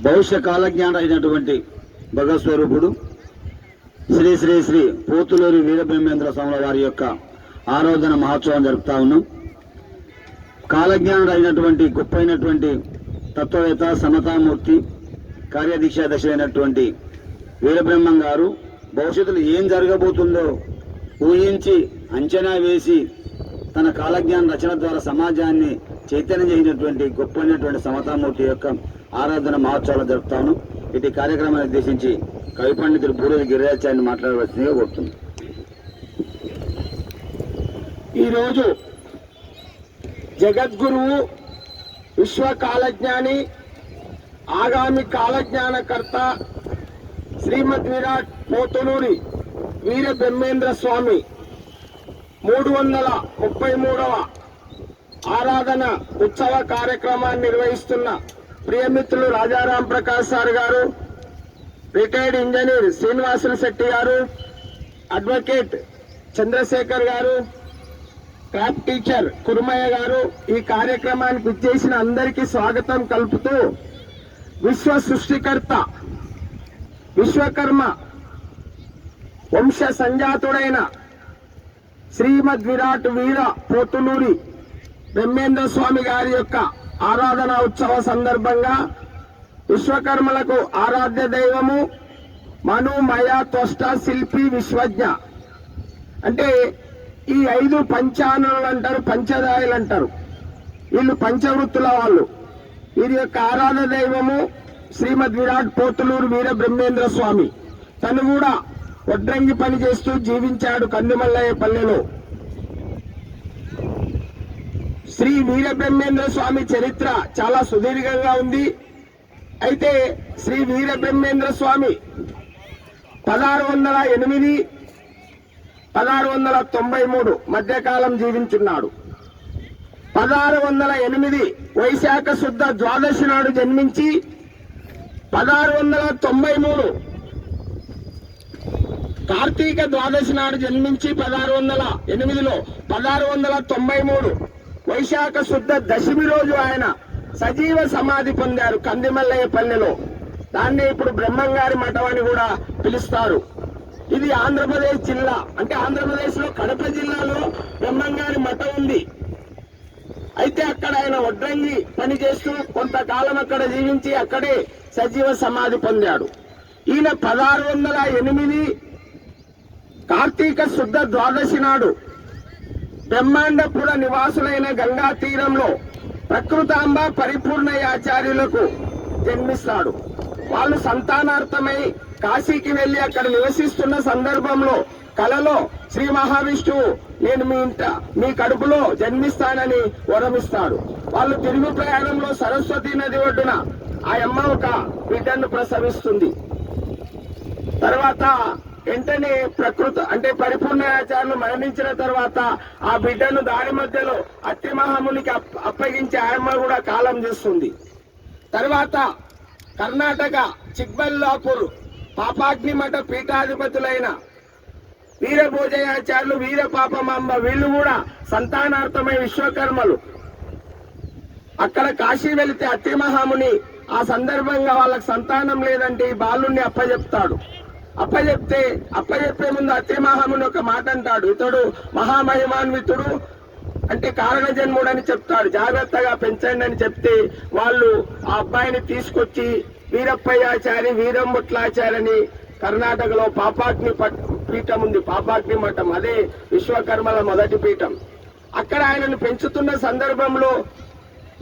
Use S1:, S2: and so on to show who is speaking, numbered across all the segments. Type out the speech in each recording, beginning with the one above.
S1: భవిష్య కాలజ్ఞానం అయినటువంటి భగవత్ స్వరూపుడు శ్రీ శ్రీ శ్రీ పోతులూరి వీరబ్రహ్మేంద్ర స్వాముల వారి యొక్క ఆరాధన మహోత్సవం జరుపుతా ఉన్నాం. కాలజ్ఞానుడు అయినటువంటి గొప్పైనటువంటి తత్వవేత్త సమతామూర్తి కార్యదీక్షా దశైనటువంటి వీరబ్రహ్మం గారు భవిష్యత్తులో ఏం జరగబోతుందో ఊహించి అంచనా వేసి తన కాలజ్ఞాన రచన ద్వారా సమాజాన్ని చైతన్యం చేసినటువంటి గొప్పైనటువంటి సమతామూర్తి యొక్క ఆరాధన మహోత్సవాలు జరుపుతాను. ఇటు కార్యక్రమాన్ని ఉద్దేశించి కవి పండితుడు బూరేజు గిరిరాచార్యని మాట్లాడవలసిందిగా కోరుతుంది.
S2: ఈరోజు జగద్గురువు విశ్వకాలజ్ఞాని ఆగామి కాలజ్ఞానకర్త శ్రీమద్ విరాట్ పోతులూరి వీరబ్రహ్మేంద్ర స్వామి 333వ ఆరాధన ఉత్సవ కార్యక్రమాన్ని నిర్వహిస్తున్న ప్రియమిత్రులు రాజారాం ప్రకాష్ సార్ గారు, రిటైర్డ్ ఇంజనీర్ శ్రీనివాసులు శెట్టి గారు, అడ్వకేట్ చంద్రశేఖర్ గారు, క్రాఫ్ట్ టీచర్ కురుమయ్య గారు, ఈ కార్యక్రమానికి విచ్చేసిన అందరికీ స్వాగతం కలుపుతూ విశ్వ సృష్టికర్త విశ్వకర్మ వంశ సంజాతుడైన శ్రీమద్ విరాట్ వీర పోతులూరి బ్రహ్మేంద్ర స్వామి గారి యొక్క ఆరాధన ఉత్సవ సందర్భంగా విశ్వకర్మలకు ఆరాధ్య దైవము మను మయ త్వష్ట శిల్పి విశ్వజ్ఞ అంటే ఈ 5 పంచానులు అంటారు, పంచదాయలు అంటారు. వీళ్ళు పంచవృత్తుల వాళ్ళు. వీరి యొక్క ఆరాధన దైవము శ్రీమద్ విరాట్ పోతులూరు వీర బ్రహ్మేంద్ర స్వామి. తను కూడా వడ్రంగి పని చేస్తూ జీవించాడు కందిమల్లయ్య పల్లెలో. శ్రీ వీరబ్రహ్మేంద్ర స్వామి చరిత్ర చాలా సుదీర్ఘంగా ఉంది. అయితే శ్రీ వీరబ్రహ్మేంద్ర స్వామి 1608 1693 మధ్యకాలం జీవించున్నాడు. 1608 వైశాఖ శుద్ధ ద్వాదశి నాడు జన్మించి 1693 కార్తీక ద్వాదశి నాడు జన్మించి 1608లో 1693 వైశాఖ శుద్ధ దశమి రోజు ఆయన సజీవ సమాధి పొందారు కందిమల్లయ్య పల్లెలో. దాన్ని ఇప్పుడు బ్రహ్మంగారి మఠం అని కూడా పిలుస్తారు. ఇది ఆంధ్రప్రదేశ్ జిల్లా, అంటే ఆంధ్రప్రదేశ్ లో కడప జిల్లాలో బ్రహ్మంగారి మఠం ఉంది. అయితే అక్కడ ఆయన వడ్రంగి పని చేస్తూ కొంతకాలం అక్కడ జీవించి అక్కడే సజీవ సమాధి పొందాడు. ఈయన 1608 కార్తీక శుద్ధ ద్వాదశి నాడు బ్రహ్మాండపుర నివాసులైన గంగా తీరంలో ప్రకృతాంబ పరిపూర్ణయాచార్యులకు జన్మిస్తాడు. వాళ్ళు సంతానార్థమై కాశీకి వెళ్లి అక్కడ నివసిస్తున్న సందర్భంలో కలలో శ్రీ మహావిష్ణువు నేను మీ కడుపులో జన్మిస్తానని వరమిస్తాడు. వాళ్ళు తిరుగు ప్రయాణంలో సరస్వతి నది ఒడ్డున ఆ అమ్మ ఒక బిడ్డను ప్రసవిస్తుంది. తర్వాత వెంటనే అంటే పరిపూర్ణాచార్యులు మరణించిన తర్వాత ఆ బిడ్డను దారి మధ్యలో అత్తి మహామునికి అప్పగించి ఆయమ్మ కూడా కాలం చేస్తుంది. తర్వాత కర్ణాటక చిక్బల్లాపూర్ పాపాగ్ని మఠ పీఠాధిపతులైన వీరభోజయాచార్యులు వీర పాపమాంబ వీళ్ళు కూడా సంతానార్థమై విశ్వకర్మలు అక్కడ కాశీ వెళితే అత్తి మహాముని ఆ సందర్భంగా వాళ్ళకి సంతానం లేదంటే ఈ బాలుణ్ణి అప్పచెప్తాడు. అప్పచెప్పే ముందు అత్తి మహాముని ఒక మాట అంటాడు, ఇతడు మహామహిమాన్వితుడు అంటే కారణ జన్ముడని చెప్తాడు, జాగ్రత్తగా పెంచండి అని చెప్తే వాళ్ళు ఆ అబ్బాయిని తీసుకొచ్చి వీరప్పయ్యాచారి వీరంబుట్లాచార్యని కర్ణాటకలో పాపాగ్ని పీఠం ఉంది, పాపాగ్ని మఠం, అదే విశ్వకర్మల మొదటి పీఠం. అక్కడ ఆయనను పెంచుతున్న సందర్భంలో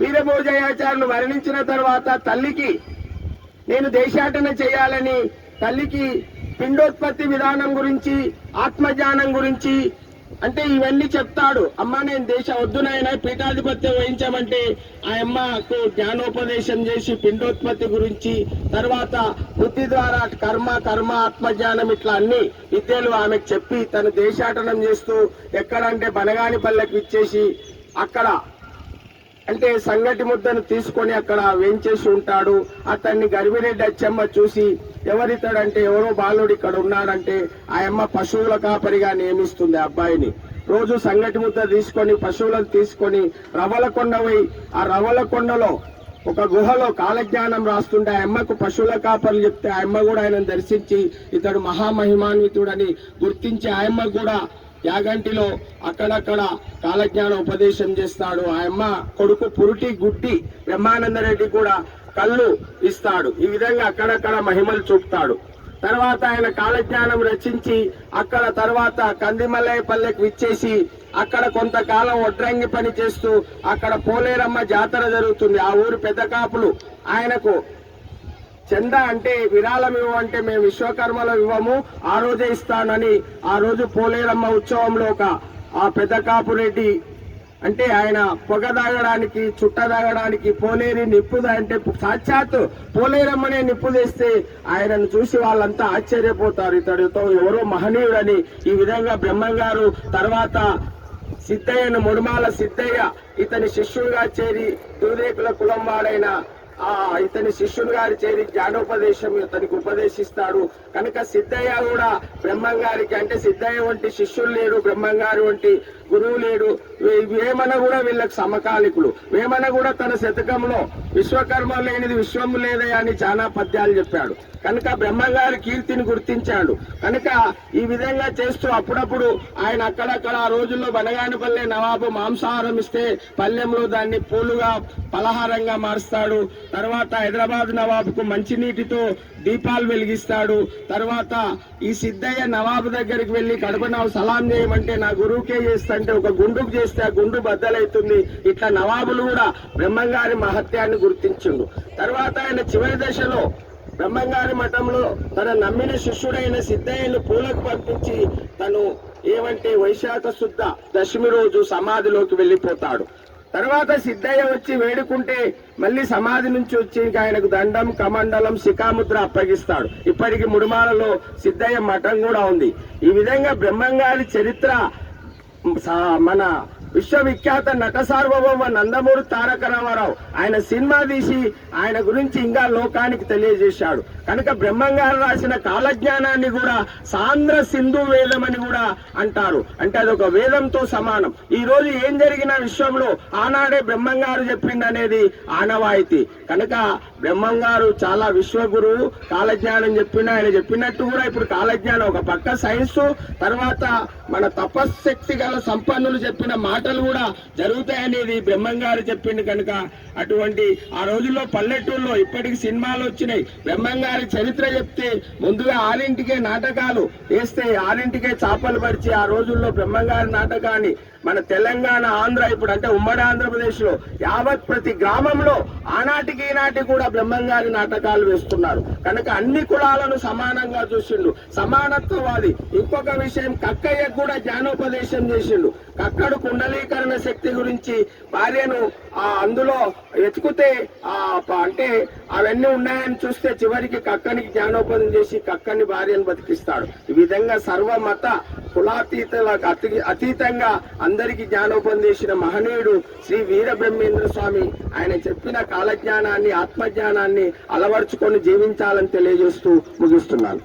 S2: వీరభోజయాచార్యులు మరణించిన తర్వాత తల్లికి నేను దేశాటన చేయాలని తల్లికి పిండోత్పత్తి విధానం గురించి ఆత్మజ్ఞానం గురించి అంటే ఇవన్నీ చెప్తాడు. అమ్మ నేను వద్దునైనా పీఠాధిపత్యం వహించామంటే ఆ అమ్మకు జ్ఞానోపదేశం చేసి పిండోత్పత్తి గురించి తర్వాత బుద్ధి ద్వారా కర్మ ఆత్మజ్ఞానం ఇట్లా అన్ని విద్యలు ఆమెకు చెప్పి తను దేశాటనం చేస్తూ ఎక్కడంటే బనగానిపల్లెకి ఇచ్చేసి అక్కడ అంటే సంగటి ముద్దను తీసుకొని అక్కడ వేంచేసి ఉంటాడు. అతన్ని గర్భిరెడ్డి అచ్చమ్మ చూసి ఎవరితాడంటే ఎవరో బాలుడు ఇక్కడ ఉన్నాడంటే ఆ అమ్మ పశువుల కాపరిగా నియమిస్తుంది అబ్బాయిని. రోజు సంగటి ముద్ద తీసుకొని పశువులను తీసుకొని రవలకొండ పోయి ఆ రవలకొండలో ఒక గుహలో కాలజ్ఞానం రాస్తుంటే ఆ అమ్మకు పశువుల కాపర్లు చెప్తే ఆ అమ్మ కూడా ఆయనను దర్శించి ఇతడు మహామహిమాన్వితుడని గుర్తించి ఆ అమ్మ కూడా యాగంటిలో అక్కడక్కడ కాలజ్ఞానం ఉపదేశం చేస్తాడు. ఆ అమ్మ కొడుకు పురుటి గుడ్డి బ్రహ్మానందరెడ్డి కూడా కళ్ళు ఇస్తాడు. ఈ విధంగా అక్కడక్కడ మహిమలు చూపుతాడు. తర్వాత ఆయన కాలజ్ఞానం రచించి అక్కడ తర్వాత కందిమల్లయ్యపల్లెకి విచ్చేసి అక్కడ కొంతకాలం వడ్రంగి పని చేస్తూ అక్కడ పోలేరమ్మ జాతర జరుగుతుంది. ఆ ఊరు పెద్ద కాపులు ఆయనకు చందా అంటే విరాళం ఇవ్వమంటే మేము విశ్వకర్మలో ఇవ్వము, ఆ రోజే ఇస్తానని ఆ రోజు పోలేరమ్మ ఉత్సవంలో ఆ పెద్ద కాపు రెడ్డి అంటే ఆయన పొగ తాగడానికి చుట్ట తాగడానికి పోలేరి నిప్పుదా అంటే సాక్షాత్ పోలేరమ్మనే నిప్పు తెస్తే ఆయనను చూసి వాళ్ళంతా ఆశ్చర్యపోతారు. ఇతడితో ఎవరో మహనీయుడని. ఈ విధంగా బ్రహ్మంగారు తర్వాత సిద్ధయ్యను ముడుమాల సిద్ధయ్య ఇతని శిష్యుడిగా చేరి దూదేకుల కులం వాడైన ఇతని శిష్యుడు గారి చేరి జ్ఞానోపదేశం ఇతనికి ఉపదేశిస్తాడు. కనుక సిద్ధయ్య కూడా బ్రహ్మంగారికి అంటే సిద్ధయ్య వంటి శిష్యులు లేడు, బ్రహ్మంగారి వంటి గురువు లేడు. వేమన కూడా వీళ్ళకి సమకాలికులు. వేమన కూడా తన శతకంలో విశ్వకర్మ లేనిది విశ్వం లేదే అని చాలా పద్యాలు చెప్పాడు. కనుక బ్రహ్మంగారి కీర్తిని గుర్తించాడు. కనుక ఈ విధంగా చేస్తూ అప్పుడప్పుడు ఆయన అక్కడక్కడ ఆ రోజుల్లో బనగానపల్లె నవాబు మాంసాహారం ఇస్తే పల్లెంలో దాన్ని పూలుగా పలహారంగా మారుస్తాడు. తర్వాత హైదరాబాద్ నవాబుకు మంచినీటితో దీపాలు వెలిగిస్తాడు. తర్వాత ఈ సిద్ధయ్య నవాబు దగ్గరికి వెళ్లి కడపనావు సలాం చేయమంటే నా గురువుకే చేస్తంటే ఒక గుండుకు చేస్తే ఆ గుండు బద్దలైతుంది. ఇట్లా నవాబులు కూడా బ్రహ్మంగారి మహత్యాన్ని గుర్తించిండు. తర్వాత ఆయన చివరి దశలో బ్రహ్మంగారి మఠంలో తన నమ్మిన శిష్యుడైన సిద్ధయ్యను పూలకు పంపించి తను ఏమంటే వైశాఖ శుద్ధ దశమి రోజు సమాధిలోకి వెళ్లిపోతాడు. తర్వాత సిద్ధయ్య వచ్చి వేడుకుంటే మళ్ళీ సమాధి నుంచి వచ్చి ఆయనకు దండం కమండలం శిఖాముద్ర అప్పగిస్తాడు. ఇప్పటికి ముడుమాలలో సిద్ధయ్య మఠం కూడా ఉంది. ఈ విధంగా బ్రహ్మంగారి చరిత్ర మన విశ్వవిఖ్యాత నట సార్వభౌమ నందమూరి తారక రామారావు ఆయన సినిమా తీసి ఆయన గురించి ఇంకా లోకానికి తెలియజేశాడు. కనుక బ్రహ్మంగారు రాసిన కాలజ్ఞానాన్ని కూడా సాంద్ర సింధు వేదం అని కూడా అంటారు. అంటే అదొక వేదంతో సమానం. ఈ రోజు ఏం జరిగిన విశ్వంలో ఆనాడే బ్రహ్మంగారు చెప్పిందనేది ఆనవాయితీ. కనుక బ్రహ్మంగారు చాలా విశ్వగురువు. కాలజ్ఞానం చెప్పిన ఆయన చెప్పినట్టు కూడా ఇప్పుడు కాలజ్ఞానం ఒక పక్క సైన్స్, తర్వాత మన తపశ్శక్తి గల సంపన్నులు చెప్పిన మాటలు కూడా జరుగుతాయనేది బ్రహ్మంగారు చెప్పింది. కనుక అటువంటి ఆ రోజుల్లో పల్లెటూరులో ఇప్పటికి సినిమాలు వచ్చినాయి. బ్రహ్మంగారి చరిత్ర చెప్తే ముందుగా ఆరింటికే నాటకాలు వేస్తే ఆరింటికే చాపలు పరిచి ఆ రోజుల్లో బ్రహ్మంగారి నాటకాన్ని మన తెలంగాణ ఆంధ్ర ఇప్పుడు అంటే ఉమ్మడి ఆంధ్రప్రదేశ్ లో యావత్ ప్రతి గ్రామంలో ఆనాటికి ఈనాటి కూడా బ్రహ్మంగారి నాటకాలు వేస్తున్నారు. కనుక అన్ని కులాలను సమానంగా చూసిండు, సమానత్వవాది. ఇంకొక విషయం కక్కయ్యకు కూడా జ్ఞానోపదేశం చేసిండు. కక్కడు కుండలీకరణ శక్తి గురించి భార్యను అందులో వెతుకుతే అంటే అవన్నీ ఉన్నాయని చూస్తే చివరికి కక్కనికి జ్ఞానోపదం చేసి కక్కని భార్యను బతికిస్తాడు. ఈ విధంగా సర్వమత కులాతీతలకు అతీతంగా అందరికీ జ్ఞానోపదం చేసిన మహనీయుడు శ్రీ వీరబ్రహ్మేంద్ర స్వామి. ఆయన చెప్పిన కాలజ్ఞానాన్ని ఆత్మజ్ఞానాన్ని అలవర్చుకొని జీవించాలని తెలియజేస్తూ ముగిస్తున్నాను.